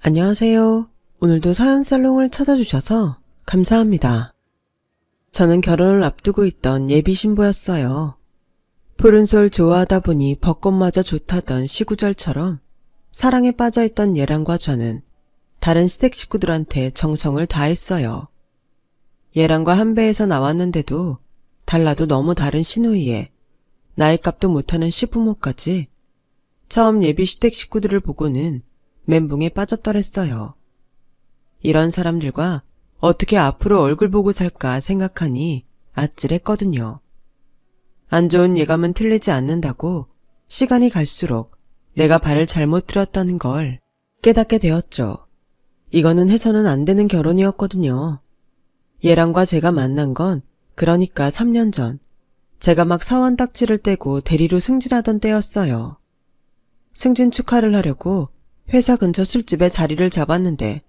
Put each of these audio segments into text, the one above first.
안녕하세요. 오늘도 사연살롱을 찾아주셔서 감사합니다. 저는 결혼을 앞두고 있던 예비 신부였어요. 푸른솔 좋아하다 보니 벚꽃마저 좋다던 시구절처럼 사랑에 빠져있던 얘랑과 저는 다른 시댁 식구들한테 정성을 다했어요. 얘랑과 한 배에서 나왔는데도 달라도 너무 다른 시누이에 나이값도 못하는 시부모까지 처음 예비 시댁 식구들을 보고는 멘붕에 빠졌더랬어요. 이런 사람들과 어떻게 앞으로 얼굴 보고 살까 생각하니 아찔했거든요. 안 좋은 예감은 틀리지 않는다고 시간이 갈수록 내가 발을 잘못 들였다는 걸 깨닫게 되었죠. 이거는 해서는 안 되는 결혼이었거든요. 얘랑과 제가 만난 건 그러니까 3년 전 제가 막 사원 딱지를 떼고 대리로 승진하던 때였어요. 승진 축하를 하려고 회사 근처 술집에 자리를 잡았는데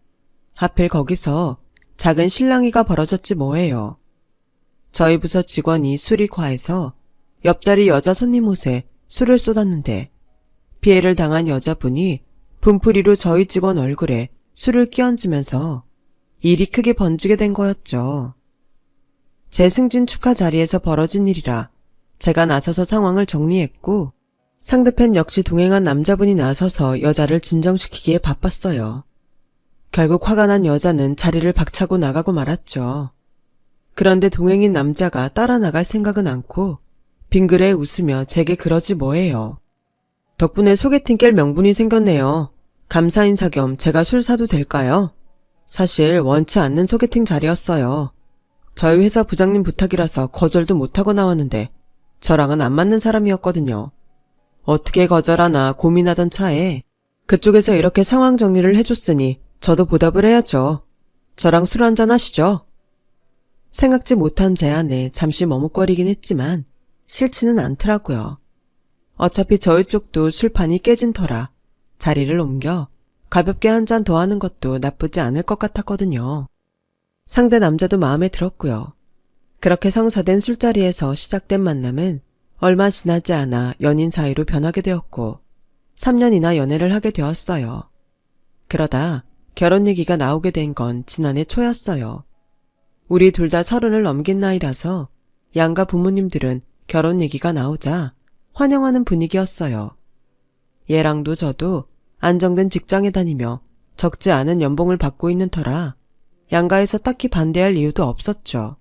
하필 거기서 작은 실랑이가 벌어졌지 뭐예요. 저희 부서 직원이 술이 과해서 옆자리 여자 손님 옷에 술을 쏟았는데 피해를 당한 여자분이 분풀이로 저희 직원 얼굴에 술을 끼얹으면서 일이 크게 번지게 된 거였죠. 제 승진 축하 자리에서 벌어진 일이라 제가 나서서 상황을 정리했고 상대편 역시 동행한 남자분이 나서서 여자를 진정시키기에 바빴어요. 결국 화가 난 여자는 자리를 박차고 나가고 말았죠. 그런데 동행인 남자가 따라 나갈 생각은 않고 빙그레 웃으며 제게 그러지 뭐예요. 덕분에 소개팅 깰 명분이 생겼네요. 감사 인사 겸 제가 술 사도 될까요? 사실 원치 않는 소개팅 자리였어요. 저희 회사 부장님 부탁이라서 거절도 못하고 나왔는데 저랑은 안 맞는 사람이었거든요. 어떻게 거절하나 고민하던 차에 그쪽에서 이렇게 상황 정리를 해줬으니 저도 보답을 해야죠. 저랑 술 한잔 하시죠. 생각지 못한 제안에 잠시 머뭇거리긴 했지만 싫지는 않더라고요. 어차피 저희 쪽도 술판이 깨진 터라 자리를 옮겨 가볍게 한 잔 더 하는 것도 나쁘지 않을 것 같았거든요. 상대 남자도 마음에 들었고요. 그렇게 성사된 술자리에서 시작된 만남은 얼마 지나지 않아 연인 사이로 변하게 되었고 3년이나 연애를 하게 되었어요. 그러다 결혼 얘기가 나오게 된 건 지난해 초였어요. 우리 둘 다 30을 넘긴 나이라서 양가 부모님들은 결혼 얘기가 나오자 환영하는 분위기였어요. 얘랑도 저도 안정된 직장에 다니며 적지 않은 연봉을 받고 있는 터라 양가에서 딱히 반대할 이유도 없었죠.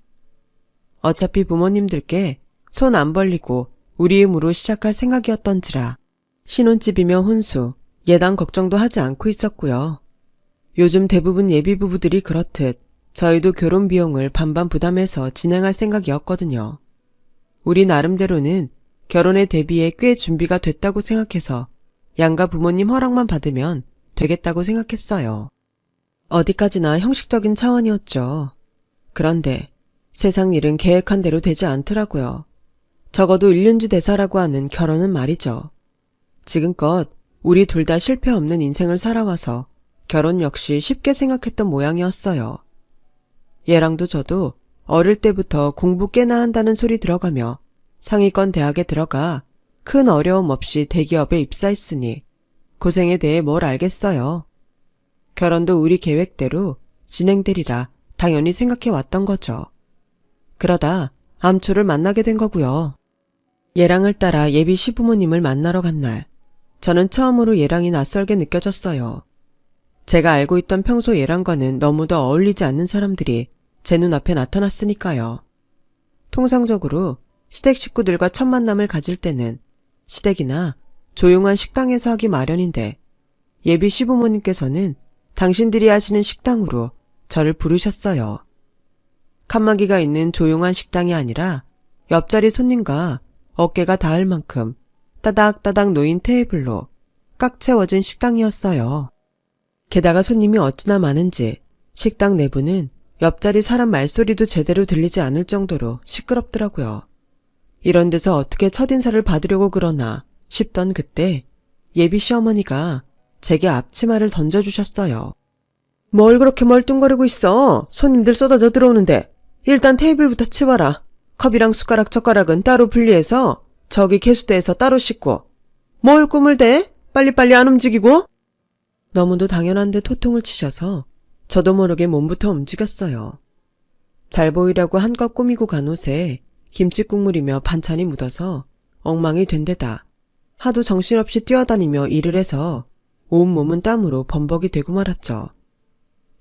어차피 부모님들께 손 안 벌리고 우리 힘으로 시작할 생각이었던지라 신혼집이며 혼수, 예단 걱정도 하지 않고 있었고요. 요즘 대부분 예비부부들이 그렇듯 저희도 결혼 비용을 반반 부담해서 진행할 생각이었거든요. 우리 나름대로는 결혼에 대비해 꽤 준비가 됐다고 생각해서 양가 부모님 허락만 받으면 되겠다고 생각했어요. 어디까지나 형식적인 차원이었죠. 그런데 세상 일은 계획한 대로 되지 않더라고요. 적어도 일륜주 대사라고 하는 결혼은 말이죠. 지금껏 우리 둘 다 실패 없는 인생을 살아와서 결혼 역시 쉽게 생각했던 모양이었어요. 얘랑도 저도 어릴 때부터 공부 꽤나 한다는 소리 들어가며 상위권 대학에 들어가 큰 어려움 없이 대기업에 입사했으니 고생에 대해 뭘 알겠어요. 결혼도 우리 계획대로 진행되리라 당연히 생각해 왔던 거죠. 그러다 암초를 만나게 된 거고요. 얘랑을 따라 예비 시부모님을 만나러 간 날, 저는 처음으로 얘랑이 낯설게 느껴졌어요. 제가 알고 있던 평소 얘랑과는 너무도 어울리지 않는 사람들이 제 눈앞에 나타났으니까요. 통상적으로 시댁 식구들과 첫 만남을 가질 때는 시댁이나 조용한 식당에서 하기 마련인데 예비 시부모님께서는 당신들이 하시는 식당으로 저를 부르셨어요. 칸막이가 있는 조용한 식당이 아니라 옆자리 손님과 어깨가 닿을 만큼 따닥따닥 놓인 테이블로 꽉 채워진 식당이었어요. 게다가 손님이 어찌나 많은지 식당 내부는 옆자리 사람 말소리도 제대로 들리지 않을 정도로 시끄럽더라고요. 이런 데서 어떻게 첫인사를 받으려고 그러나 싶던 그때 예비 시어머니가 제게 앞치마를 던져주셨어요. 뭘 그렇게 멀뚱거리고 있어? 손님들 쏟아져 들어오는데. 일단 테이블부터 치워라. 컵이랑 숟가락 젓가락은 따로 분리해서 저기 개수대에서 따로 씻고. 뭘 꿈을 대? 빨리빨리 안 움직이고? 너무도 당연한 듯 호통을 치셔서 저도 모르게 몸부터 움직였어요. 잘 보이려고 한껏 꾸미고 간 옷에 김치 국물이며 반찬이 묻어서 엉망이 된 데다 하도 정신없이 뛰어다니며 일을 해서 온몸은 땀으로 범벅이 되고 말았죠.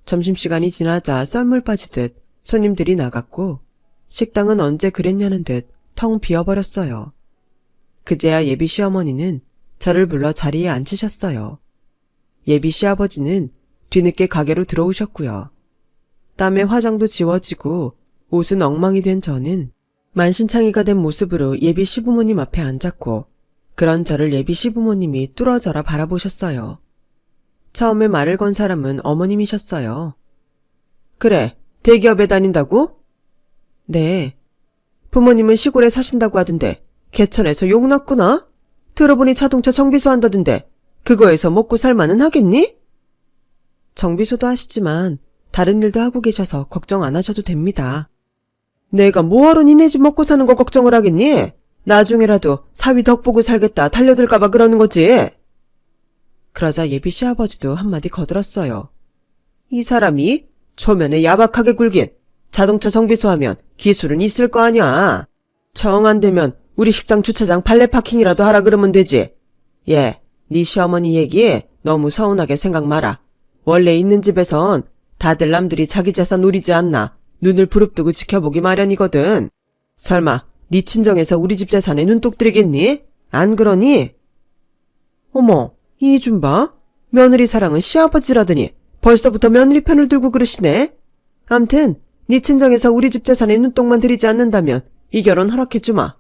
점심시간이 지나자 썰물 빠지듯 손님들이 나갔고 식당은 언제 그랬냐는 듯 텅 비어버렸어요. 그제야 예비 시어머니는 저를 불러 자리에 앉히셨어요. 예비 시아버지는 뒤늦게 가게로 들어오셨고요. 땀에 화장도 지워지고 옷은 엉망이 된 저는 만신창이가 된 모습으로 예비 시부모님 앞에 앉았고 그런 저를 예비 시부모님이 뚫어져라 바라보셨어요. 처음에 말을 건 사람은 어머님이셨어요. 그래, 대기업에 다닌다고? 네. 부모님은 시골에 사신다고 하던데 개천에서 욕 났구나? 들어보니 자동차 정비소 한다던데 그거에서 먹고 살만은 하겠니? 정비소도 하시지만 다른 일도 하고 계셔서 걱정 안 하셔도 됩니다. 내가 뭐하러 니네 집 먹고 사는 거 걱정을 하겠니? 나중에라도 사위 덕 보고 살겠다 달려들까봐 그러는 거지. 그러자 예비 시아버지도 한마디 거들었어요. 이 사람이 초면에 야박하게 굴긴 자동차 정비소 하면 기술은 있을 거 아냐. 정 안 되면 우리 식당 주차장 발레 파킹이라도 하라 그러면 되지. 예, 네 시어머니 얘기에 너무 서운하게 생각 마라. 원래 있는 집에선 다들 남들이 자기 재산 노리지 않나 눈을 부릅뜨고 지켜보기 마련이거든. 설마 네 친정에서 우리 집 재산에 눈독 들이겠니? 안 그러니? 어머, 이 좀 봐. 며느리 사랑은 시아버지라더니 벌써부터 며느리 편을 들고 그러시네. 암튼 네 친정에서 우리 집 재산에 눈독만 들이지 않는다면 이 결혼 허락해주마.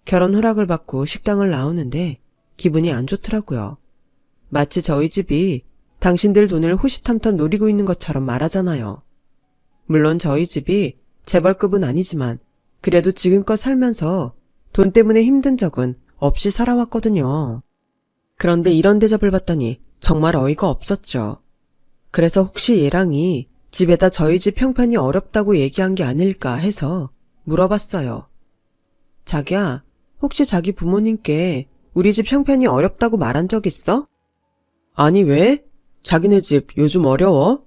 결혼 허락을 받고 식당을 나오는데 기분이 안 좋더라고요. 마치 저희 집이 당신들 돈을 호시탐탐 노리고 있는 것처럼 말하잖아요. 물론 저희 집이 재벌급은 아니지만 그래도 지금껏 살면서 돈 때문에 힘든 적은 없이 살아왔거든요. 그런데 이런 대접을 받다니 정말 어이가 없었죠. 그래서 혹시 얘랑이 집에다 저희 집 형편이 어렵다고 얘기한 게 아닐까 해서 물어봤어요. 자기야, 혹시 자기 부모님께 우리 집 형편이 어렵다고 말한 적 있어? 아니 왜? 자기네 집 요즘 어려워?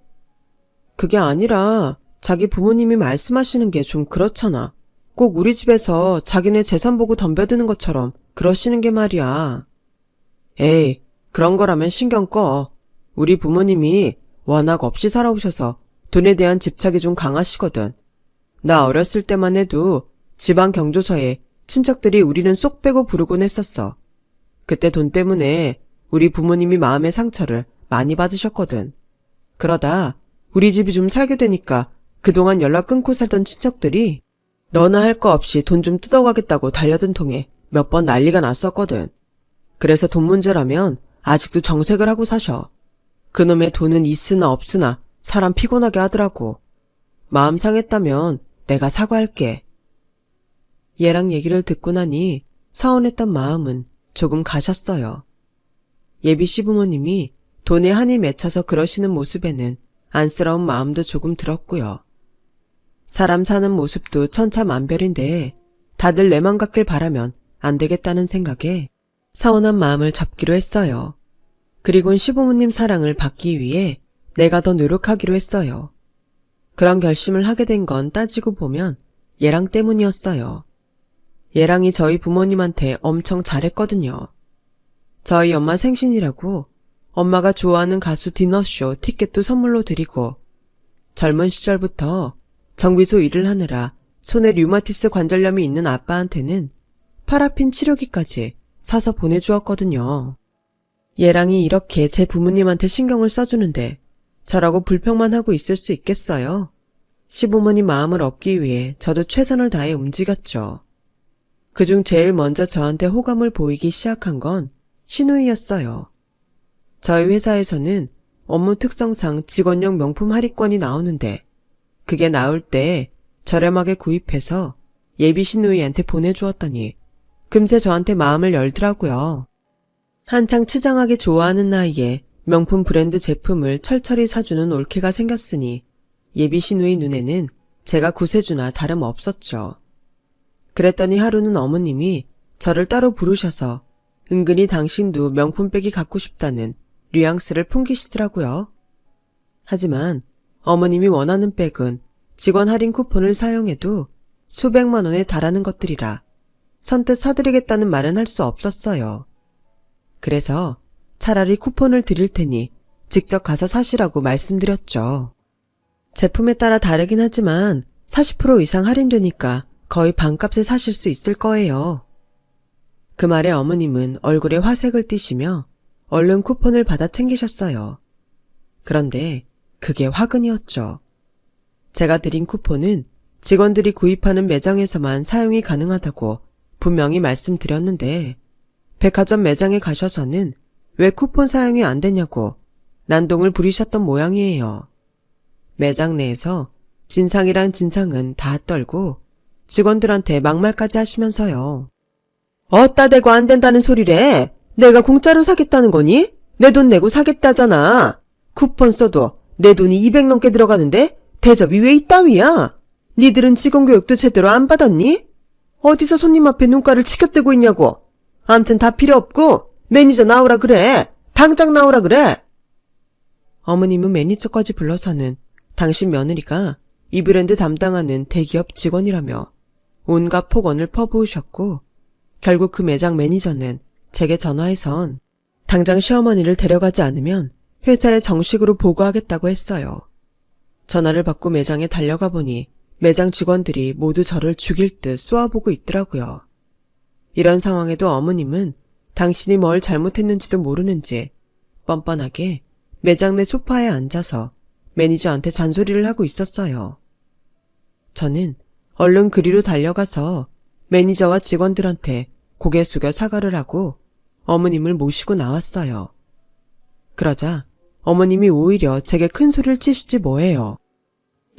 그게 아니라 자기 부모님이 말씀하시는 게 좀 그렇잖아. 꼭 우리 집에서 자기네 재산 보고 덤벼드는 것처럼 그러시는 게 말이야. 에이, 그런 거라면 신경 꺼. 우리 부모님이 워낙 없이 살아오셔서 돈에 대한 집착이 좀 강하시거든. 나 어렸을 때만 해도 집안 경조사에 친척들이 우리는 쏙 빼고 부르곤 했었어. 그때 돈 때문에 우리 부모님이 마음의 상처를 많이 받으셨거든. 그러다 우리 집이 좀 살게 되니까 그동안 연락 끊고 살던 친척들이 너나 할 거 없이 돈 좀 뜯어가겠다고 달려든 통에 몇 번 난리가 났었거든. 그래서 돈 문제라면 아직도 정색을 하고 사셔. 그놈의 돈은 있으나 없으나 사람 피곤하게 하더라고. 마음 상했다면 내가 사과할게. 얘랑 얘기를 듣고 나니 서운했던 마음은 조금 가셨어요. 예비 시부모님이 돈에 한이 맺혀서 그러시는 모습에는 안쓰러운 마음도 조금 들었고요. 사람 사는 모습도 천차만별인데 다들 내 맘 같길 바라면 안 되겠다는 생각에 서운한 마음을 접기로 했어요. 그리곤 시부모님 사랑을 받기 위해 내가 더 노력하기로 했어요. 그런 결심을 하게 된 건 따지고 보면 얘랑 때문이었어요. 얘랑이 저희 부모님한테 엄청 잘했거든요. 저희 엄마 생신이라고 엄마가 좋아하는 가수 디너쇼 티켓도 선물로 드리고 젊은 시절부터 정비소 일을 하느라 손에 류마티스 관절염이 있는 아빠한테는 파라핀 치료기까지 사서 보내주었거든요. 얘랑이 이렇게 제 부모님한테 신경을 써주는데 저라고 불평만 하고 있을 수 있겠어요? 시부모님 마음을 얻기 위해 저도 최선을 다해 움직였죠. 그중 제일 먼저 저한테 호감을 보이기 시작한 건 신우이였어요. 저희 회사에서는 업무 특성상 직원용 명품 할인권이 나오는데 그게 나올 때 저렴하게 구입해서 예비 신우이한테 보내주었더니 금세 저한테 마음을 열더라고요. 한창 치장하게 좋아하는 나이에 명품 브랜드 제품을 철철히 사주는 올케가 생겼으니 예비 신우이 눈에는 제가 구세주나 다름없었죠. 그랬더니 하루는 어머님이 저를 따로 부르셔서 은근히 당신도 명품백이 갖고 싶다는 뉘앙스를 풍기시더라고요. 하지만 어머님이 원하는 백은 직원 할인 쿠폰을 사용해도 수백만 원에 달하는 것들이라 선뜻 사드리겠다는 말은 할 수 없었어요. 그래서 차라리 쿠폰을 드릴 테니 직접 가서 사시라고 말씀드렸죠. 제품에 따라 다르긴 하지만 40% 이상 할인되니까 거의 반값에 사실 수 있을 거예요. 그 말에 어머님은 얼굴에 화색을 띠시며 얼른 쿠폰을 받아 챙기셨어요. 그런데 그게 화근이었죠. 제가 드린 쿠폰은 직원들이 구입하는 매장에서만 사용이 가능하다고 분명히 말씀드렸는데 백화점 매장에 가셔서는 왜 쿠폰 사용이 안 되냐고 난동을 부리셨던 모양이에요. 매장 내에서 진상이란 진상은 다 떨고 직원들한테 막말까지 하시면서요. 어따 대고 안 된다는 소리래. 내가 공짜로 사겠다는 거니? 내 돈 내고 사겠다잖아. 쿠폰 써도 내 돈이 200 넘게 들어가는데 대접이 왜 이따위야? 니들은 직원 교육도 제대로 안 받았니? 어디서 손님 앞에 눈가를 치켜뜨고 있냐고. 암튼 다 필요 없고 매니저 나오라 그래. 당장 나오라 그래. 어머님은 매니저까지 불러서는 당신 며느리가 이 브랜드 담당하는 대기업 직원이라며 온갖 폭언을 퍼부으셨고 결국 그 매장 매니저는 제게 전화해선 당장 시어머니를 데려가지 않으면 회사에 정식으로 보고하겠다고 했어요. 전화를 받고 매장에 달려가 보니 매장 직원들이 모두 저를 죽일 듯 쏘아보고 있더라고요. 이런 상황에도 어머님은 당신이 뭘 잘못했는지도 모르는지 뻔뻔하게 매장 내 소파에 앉아서 매니저한테 잔소리를 하고 있었어요. 저는 얼른 그리로 달려가서 매니저와 직원들한테 고개 숙여 사과를 하고 어머님을 모시고 나왔어요. 그러자 어머님이 오히려 제게 큰 소리를 치시지 뭐예요.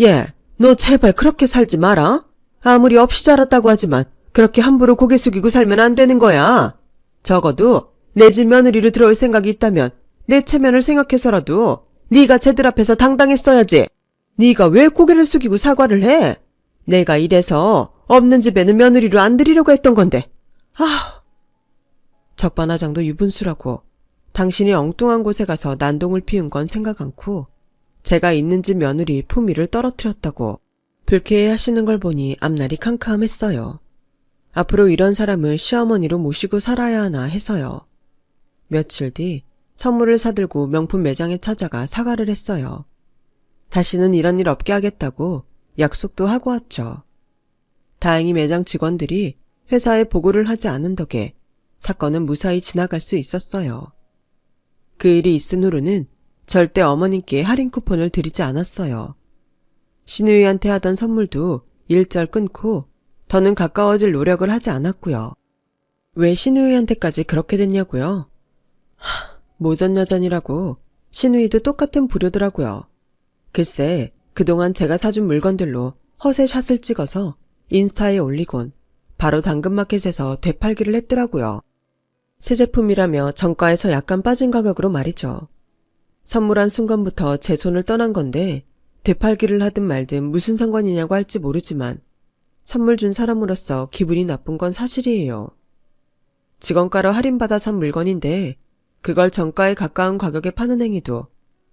예, 너 제발 그렇게 살지 마라. 아무리 없이 자랐다고 하지만 그렇게 함부로 고개 숙이고 살면 안 되는 거야. 적어도 내 집 며느리로 들어올 생각이 있다면 내 체면을 생각해서라도 네가 쟤들 앞에서 당당했어야지. 네가 왜 고개를 숙이고 사과를 해? 내가 이래서 없는 집에는 며느리로 안 들이려고 했던 건데. 적반하장도 유분수라고 당신이 엉뚱한 곳에 가서 난동을 피운 건 생각 않고 제가 있는 집 며느리 품위를 떨어뜨렸다고 불쾌해하시는 걸 보니 앞날이 캄캄했어요. 앞으로 이런 사람을 시어머니로 모시고 살아야 하나 해서요. 며칠 뒤 선물을 사들고 명품 매장에 찾아가 사과를 했어요. 다시는 이런 일 없게 하겠다고 약속도 하고 왔죠. 다행히 매장 직원들이 회사에 보고를 하지 않은 덕에 사건은 무사히 지나갈 수 있었어요. 그 일이 있은 후로는 절대 어머님께 할인 쿠폰을 드리지 않았어요. 신우이한테 하던 선물도 일절 끊고 더는 가까워질 노력을 하지 않았고요. 왜 신우이한테까지 그렇게 됐냐고요? 모전여전이라고 신우이도 똑같은 부류더라고요. 글쎄 그동안 제가 사준 물건들로 허세 샷을 찍어서 인스타에 올리곤 바로 당근마켓에서 되팔기를 했더라고요. 새 제품이라며 정가에서 약간 빠진 가격으로 말이죠. 선물한 순간부터 제 손을 떠난 건데 되팔기를 하든 말든 무슨 상관이냐고 할지 모르지만 선물 준 사람으로서 기분이 나쁜 건 사실이에요. 직원가로 할인받아 산 물건인데 그걸 정가에 가까운 가격에 파는 행위도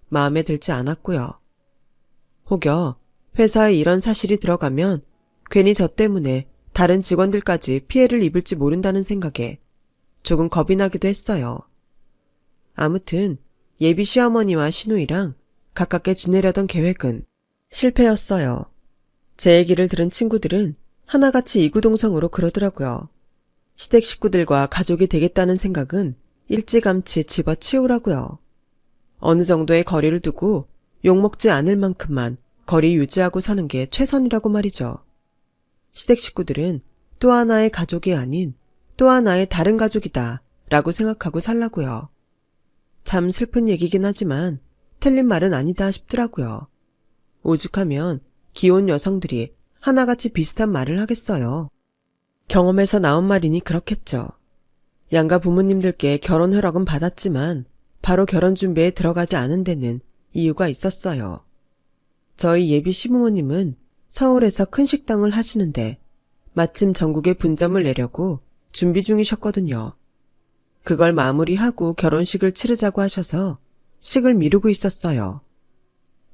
마음에 들지 않았고요. 혹여 회사에 이런 사실이 들어가면 괜히 저 때문에 다른 직원들까지 피해를 입을지 모른다는 생각에 조금 겁이 나기도 했어요. 아무튼 예비 시어머니와 시누이랑 가깝게 지내려던 계획은 실패였어요. 제 얘기를 들은 친구들은 하나같이 이구동성으로 그러더라고요. 시댁 식구들과 가족이 되겠다는 생각은 일찌감치 집어치우라고요. 어느 정도의 거리를 두고 욕먹지 않을 만큼만 거리 유지하고 사는 게 최선이라고 말이죠. 시댁 식구들은 또 하나의 가족이 아닌 또 하나의 다른 가족이다 라고 생각하고 살라고요. 참 슬픈 얘기긴 하지만 틀린 말은 아니다 싶더라고요. 오죽하면 기혼 여성들이 하나같이 비슷한 말을 하겠어요. 경험에서 나온 말이니 그렇겠죠. 양가 부모님들께 결혼 허락은 받았지만 바로 결혼 준비에 들어가지 않은 데는 이유가 있었어요. 저희 예비 시부모님은 서울에서 큰 식당을 하시는데 마침 전국에 분점을 내려고 준비 중이셨거든요. 그걸 마무리하고 결혼식을 치르자고 하셔서 식을 미루고 있었어요.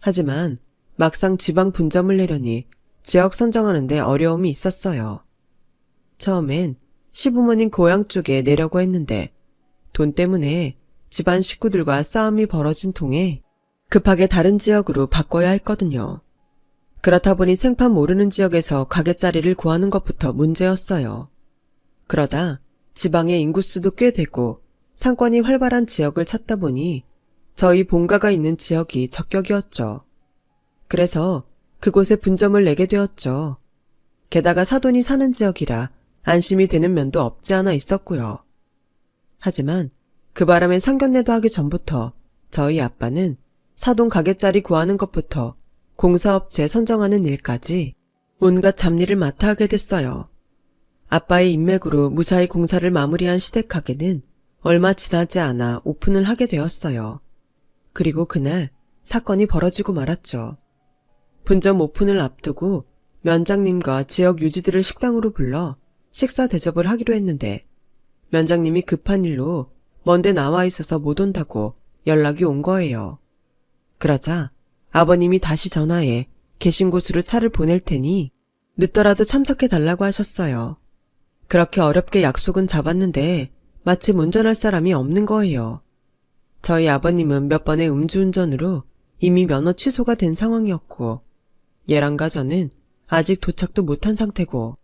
하지만 막상 지방 분점을 내려니 지역 선정하는 데 어려움이 있었어요. 처음엔 시부모님 고향 쪽에 내려고 했는데 돈 때문에 집안 식구들과 싸움이 벌어진 통에 급하게 다른 지역으로 바꿔야 했거든요. 그렇다 보니 생판 모르는 지역에서 가게 자리를 구하는 것부터 문제였어요. 그러다 지방의 인구수도 꽤 되고 상권이 활발한 지역을 찾다 보니 저희 본가가 있는 지역이 적격이었죠. 그래서 그곳에 분점을 내게 되었죠. 게다가 사돈이 사는 지역이라 안심이 되는 면도 없지 않아 있었고요. 하지만 그 바람에 상견례도 하기 전부터 저희 아빠는 사돈 가게자리 구하는 것부터 공사업체 선정하는 일까지 온갖 잡일을 맡아 하게 됐어요. 아빠의 인맥으로 무사히 공사를 마무리한 시댁가게는 얼마 지나지 않아 오픈을 하게 되었어요. 그리고 그날 사건이 벌어지고 말았죠. 분점 오픈을 앞두고 면장님과 지역 유지들을 식당으로 불러 식사 대접을 하기로 했는데 면장님이 급한 일로 먼데 나와 있어서 못 온다고 연락이 온 거예요. 그러자 아버님이 다시 전화해 계신 곳으로 차를 보낼 테니 늦더라도 참석해달라고 하셨어요. 그렇게 어렵게 약속은 잡았는데 마침 운전할 사람이 없는 거예요. 저희 아버님은 몇 번의 음주운전으로 이미 면허 취소가 된 상황이었고 얘랑가 저는 아직 도착도 못한 상태고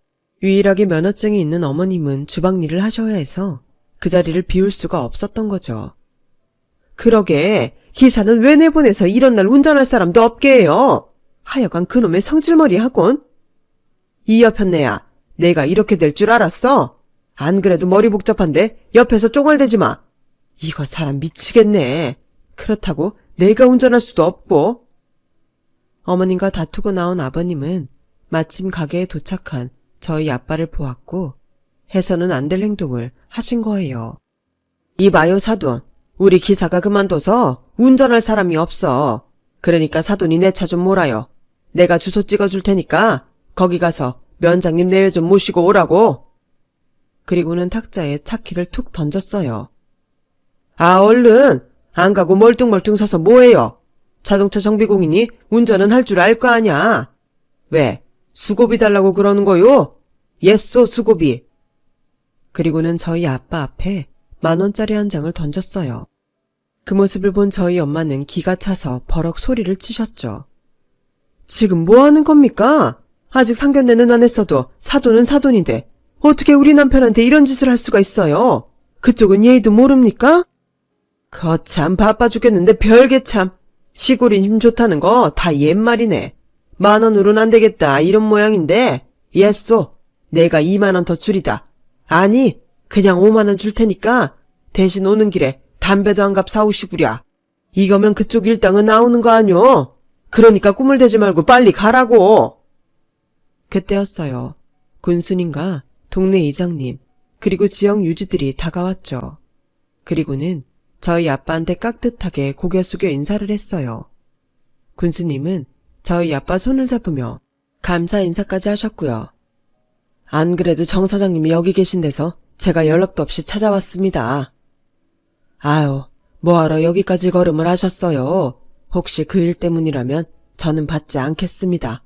유일하게 면허증이 있는 어머님은 주방 일을 하셔야 해서 그 자리를 비울 수가 없었던 거죠. 그러게 기사는 왜 내보내서 이런 날 운전할 사람도 없게 해요. 하여간 그놈의 성질머리 하곤. 이 여편네야, 내가 이렇게 될 줄 알았어? 안 그래도 머리 복잡한데 옆에서 쪼글대지 마. 이거 사람 미치겠네. 그렇다고 내가 운전할 수도 없고. 어머님과 다투고 나온 아버님은 마침 가게에 도착한 저희 아빠를 보았고 해서는 안 될 행동을 하신 거예요. 이봐요 사돈, 우리 기사가 그만둬서 운전할 사람이 없어. 그러니까 사돈이 내 차 좀 몰아요. 내가 주소 찍어줄 테니까 거기 가서 면장님 내외 좀 모시고 오라고. 그리고는 탁자에 차키를 툭 던졌어요. 아 얼른 안 가고 멀뚱멀뚱 서서 뭐해요. 자동차 정비공이니 운전은 할 줄 알 거 아냐. 왜? 수고비 달라고 그러는 거요? 예쏘 수고비. 그리고는 저희 아빠 앞에 10,000원짜리 한 장을 던졌어요. 그 모습을 본 저희 엄마는 기가 차서 버럭 소리를 치셨죠. 지금 뭐 하는 겁니까? 아직 상견례는 안 했어도 사돈은 사돈인데 어떻게 우리 남편한테 이런 짓을 할 수가 있어요? 그쪽은 예의도 모릅니까? 거참 바빠 죽겠는데 별게 참. 시골이 힘 좋다는 거 다 옛말이네. 10,000원으로는 안 되겠다 이런 모양인데 예쏘 내가 20,000원 더 줄이다. 아니 그냥 50,000원 줄 테니까 대신 오는 길에 담배도 한 갑 사오시구랴. 이거면 그쪽 일당은 나오는 거 아뇨? 그러니까 꿈을 대지 말고 빨리 가라고. 그때였어요. 군수님과 동네 이장님 그리고 지역 유지들이 다가왔죠. 그리고는 저희 아빠한테 깍듯하게 고개 숙여 인사를 했어요. 군수님은 저희 아빠 손을 잡으며 감사 인사까지 하셨고요. 안 그래도 정 사장님이 여기 계신 데서 제가 연락도 없이 찾아왔습니다. 아유, 뭐하러 여기까지 걸음을 하셨어요. 혹시 그 일 때문이라면 저는 받지 않겠습니다.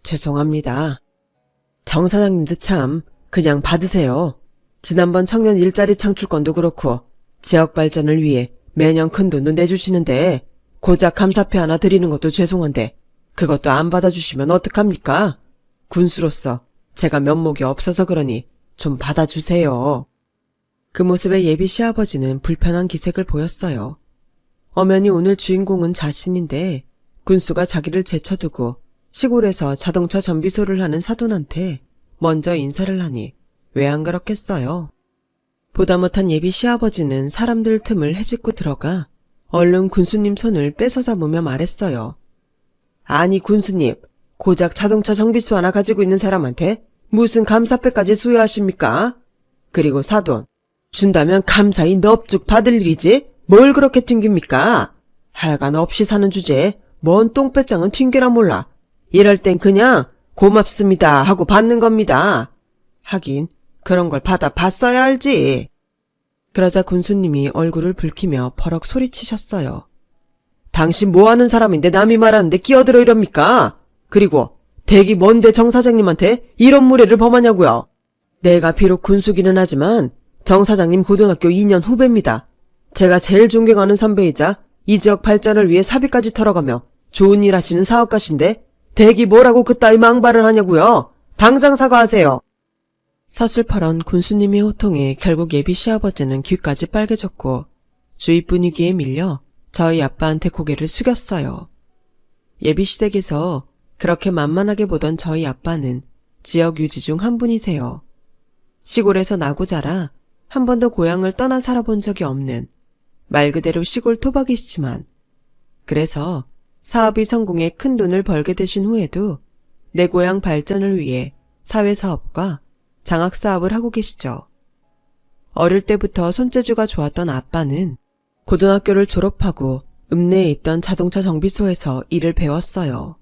죄송합니다. 정 사장님도 참 그냥 받으세요. 지난번 청년 일자리 창출건도 그렇고 지역 발전을 위해 매년 큰 돈도 내주시는데 고작 감사패 하나 드리는 것도 죄송한데 그것도 안 받아주시면 어떡합니까? 군수로서 제가 면목이 없어서 그러니 좀 받아주세요. 그 모습에 예비 시아버지는 불편한 기색을 보였어요. 엄연히 오늘 주인공은 자신인데 군수가 자기를 제쳐두고 시골에서 자동차 정비소를 하는 사돈한테 먼저 인사를 하니 왜 안 그렇겠어요. 보다 못한 예비 시아버지는 사람들 틈을 헤집고 들어가 얼른 군수님 손을 뺏어 잡으며 말했어요. 아니 군수님, 고작 자동차 정비소 하나 가지고 있는 사람한테 무슨 감사패까지 수여하십니까? 그리고 사돈, 준다면 감사히 넙죽 받을 일이지 뭘 그렇게 튕깁니까? 하여간 없이 사는 주제에 뭔 똥배짱은 튕겨라 몰라. 이럴 땐 그냥 고맙습니다 하고 받는 겁니다. 하긴 그런 걸 받아 봤어야 알지. 그러자 군수님이 얼굴을 붉히며 버럭 소리치셨어요. 당신 뭐하는 사람인데 남이 말하는데 끼어들어 이럽니까? 그리고 댁이 뭔데 정 사장님한테 이런 무례를 범하냐고요. 내가 비록 군수기는 하지만 정 사장님 고등학교 2년 후배입니다. 제가 제일 존경하는 선배이자 이 지역 발전을 위해 사비까지 털어가며 좋은 일 하시는 사업가신데 댁이 뭐라고 그따위 망발을 하냐고요. 당장 사과하세요. 서슬퍼런 군수님의 호통에 결국 예비 시아버지는 귀까지 빨개졌고 주위 분위기에 밀려 저희 아빠한테 고개를 숙였어요. 예비 시댁에서 그렇게 만만하게 보던 저희 아빠는 지역 유지 중 한 분이세요. 시골에서 나고 자라 한 번도 고향을 떠나 살아본 적이 없는 말 그대로 시골 토박이시지만 그래서 사업이 성공해 큰 돈을 벌게 되신 후에도 내 고향 발전을 위해 사회사업과 장학사업을 하고 계시죠. 어릴 때부터 손재주가 좋았던 아빠는 고등학교를 졸업하고 읍내에 있던 자동차 정비소에서 일을 배웠어요.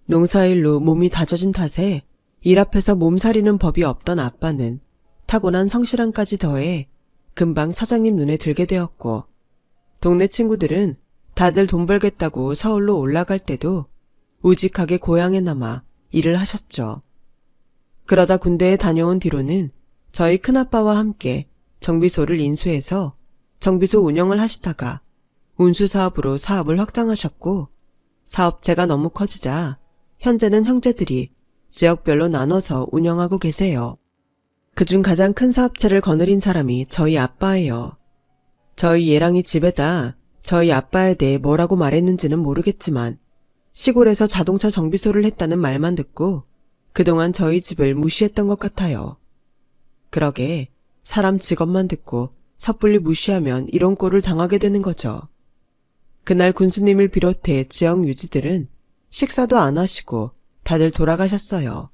농사일로 몸이 다져진 탓에 일 앞에서 몸살이는 법이 없던 아빠는 타고난 성실함까지 더해 금방 사장님 눈에 들게 되었고 동네 친구들은 다들 돈 벌겠다고 서울로 올라갈 때도 우직하게 고향에 남아 일을 하셨죠. 그러다 군대에 다녀온 뒤로는 저희 큰아빠와 함께 정비소를 인수해서 정비소 운영을 하시다가 운수사업으로 사업을 확장하셨고 사업체가 너무 커지자 현재는 형제들이 지역별로 나눠서 운영하고 계세요. 그중 가장 큰 사업체를 거느린 사람이 저희 아빠예요. 저희 예랑이 집에다 저희 아빠에 대해 뭐라고 말했는지는 모르겠지만 시골에서 자동차 정비소를 했다는 말만 듣고 그동안 저희 집을 무시했던 것 같아요. 그러게 사람 직업만 듣고 섣불리 무시하면 이런 꼴을 당하게 되는 거죠. 그날 군수님을 비롯해 지역 유지들은 식사도 안 하시고 다들 돌아가셨어요.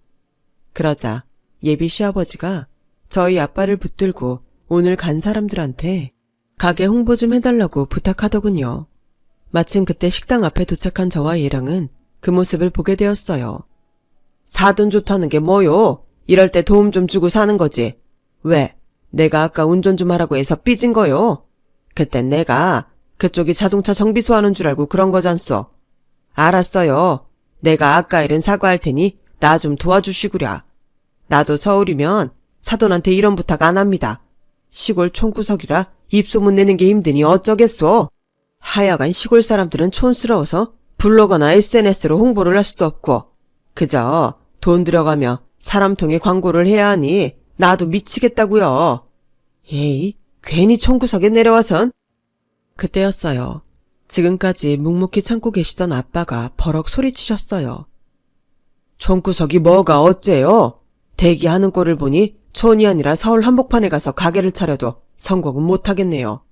그러자 예비 시아버지가 저희 아빠를 붙들고 오늘 간 사람들한테 가게 홍보 좀 해달라고 부탁하더군요. 마침 그때 식당 앞에 도착한 저와 예랑은 그 모습을 보게 되었어요. 사돈 좋다는 게 뭐요? 이럴 때 도움 좀 주고 사는 거지. 왜? 내가 아까 운전 좀 하라고 해서 삐진 거요? 그땐 내가 그쪽이 자동차 정비소 하는 줄 알고 그런 거잖소. 알았어요. 내가 아까 일은 사과할 테니 나 좀 도와주시구랴. 나도 서울이면 사돈한테 이런 부탁 안 합니다. 시골 촌구석이라 입소문 내는 게 힘드니 어쩌겠소. 하여간 시골 사람들은 촌스러워서 블로거나 SNS로 홍보를 할 수도 없고 그저 돈 들여가며 사람 통해 광고를 해야 하니 나도 미치겠다고요. 에이, 괜히 촌구석에 내려와선. 그때였어요. 지금까지 묵묵히 참고 계시던 아빠가 버럭 소리치셨어요. 촌구석이 뭐가 어째요? 대기하는 꼴을 보니 촌이 아니라 서울 한복판에 가서 가게를 차려도 성공은 못하겠네요.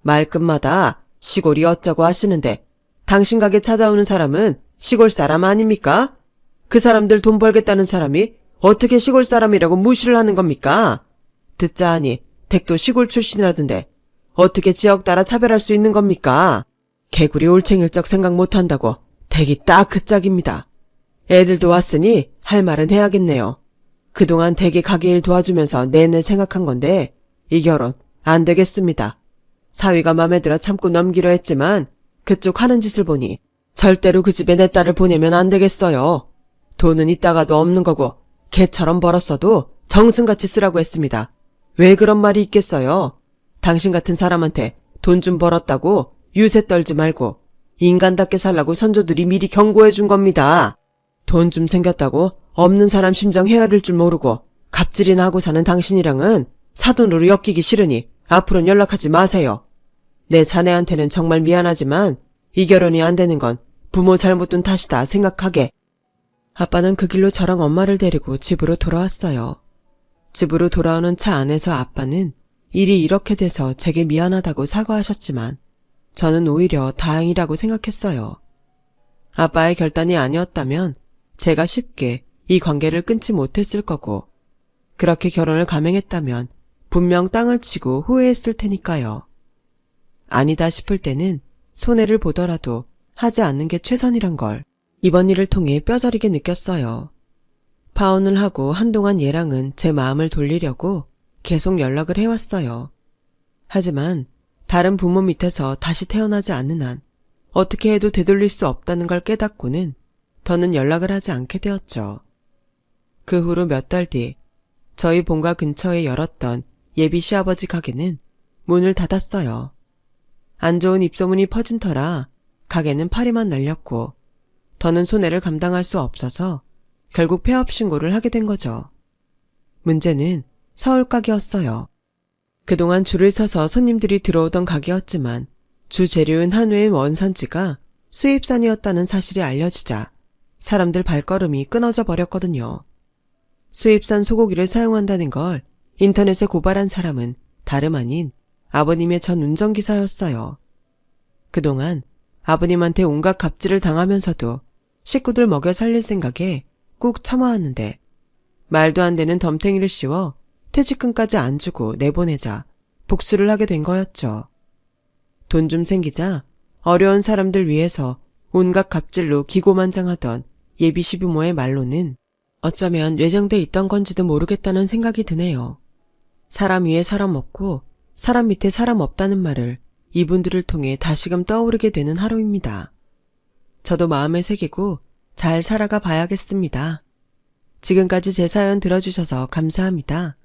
말끝마다 시골이 어쩌고 하시는데 당신 가게 찾아오는 사람은 시골 사람 아닙니까? 그 사람들 돈 벌겠다는 사람이 어떻게 시골 사람이라고 무시를 하는 겁니까? 듣자 하니 댁도 시골 출신이라던데 어떻게 지역 따라 차별할 수 있는 겁니까? 개구리 올챙일적 생각 못한다고 댁이 딱 그 짝입니다. 애들도 왔으니 할 말은 해야겠네요. 그동안 댁이 가게 일 도와주면서 내내 생각한 건데 이 결혼 안 되겠습니다. 사위가 맘에 들어 참고 넘기려 했지만 그쪽 하는 짓을 보니 절대로 그 집에 내 딸을 보내면 안 되겠어요. 돈은 있다가도 없는 거고 개처럼 벌었어도 정승같이 쓰라고 했습니다. 왜 그런 말이 있겠어요? 당신 같은 사람한테 돈 좀 벌었다고 유세 떨지 말고 인간답게 살라고 선조들이 미리 경고해 준 겁니다. 돈 좀 생겼다고 없는 사람 심정 헤아릴 줄 모르고 갑질이나 하고 사는 당신이랑은 사돈으로 엮이기 싫으니 앞으로는 연락하지 마세요. 내 자네한테는 정말 미안하지만 이 결혼이 안 되는 건 부모 잘못 둔 탓이다 생각하게. 아빠는 그 길로 저랑 엄마를 데리고 집으로 돌아왔어요. 집으로 돌아오는 차 안에서 아빠는 일이 이렇게 돼서 제게 미안하다고 사과하셨지만 저는 오히려 다행이라고 생각했어요. 아빠의 결단이 아니었다면 제가 쉽게 이 관계를 끊지 못했을 거고 그렇게 결혼을 감행했다면 분명 땅을 치고 후회했을 테니까요. 아니다 싶을 때는 손해를 보더라도 하지 않는 게 최선이란 걸 이번 일을 통해 뼈저리게 느꼈어요. 파혼을 하고 한동안 얘랑은 제 마음을 돌리려고 계속 연락을 해왔어요. 하지만 다른 부모 밑에서 다시 태어나지 않는 한 어떻게 해도 되돌릴 수 없다는 걸 깨닫고는 더는 연락을 하지 않게 되었죠. 그 후로 몇 달 뒤 저희 본가 근처에 열었던 예비 시아버지 가게는 문을 닫았어요. 안 좋은 입소문이 퍼진 터라 가게는 파리만 날렸고 더는 손해를 감당할 수 없어서 결국 폐업 신고를 하게 된 거죠. 문제는 서울 가게였어요. 그동안 줄을 서서 손님들이 들어오던 가게였지만 주 재료인 한우의 원산지가 수입산이었다는 사실이 알려지자 사람들 발걸음이 끊어져 버렸거든요. 수입산 소고기를 사용한다는 걸 인터넷에 고발한 사람은 다름 아닌 아버님의 전 운전기사였어요. 그동안 아버님한테 온갖 갑질을 당하면서도 식구들 먹여 살릴 생각에 꾹 참아왔는데 말도 안 되는 덤탱이를 씌워 퇴직금까지 안 주고 내보내자 복수를 하게 된 거였죠. 돈 좀 생기자 어려운 사람들 위해서 온갖 갑질로 기고만장하던 예비 시부모의 말로는 어쩌면 뇌정돼 있던 건지도 모르겠다는 생각이 드네요. 사람 위에 사람 없고 사람 밑에 사람 없다는 말을 이분들을 통해 다시금 떠오르게 되는 하루입니다. 저도 마음에 새기고 잘 살아가 봐야겠습니다. 지금까지 제 사연 들어주셔서 감사합니다.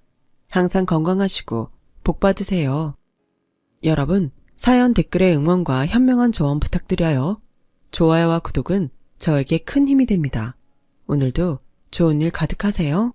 항상 건강하시고 복 받으세요. 여러분, 사연 댓글에 응원과 현명한 조언 부탁드려요. 좋아요와 구독은 저에게 큰 힘이 됩니다. 오늘도 좋은 일 가득하세요.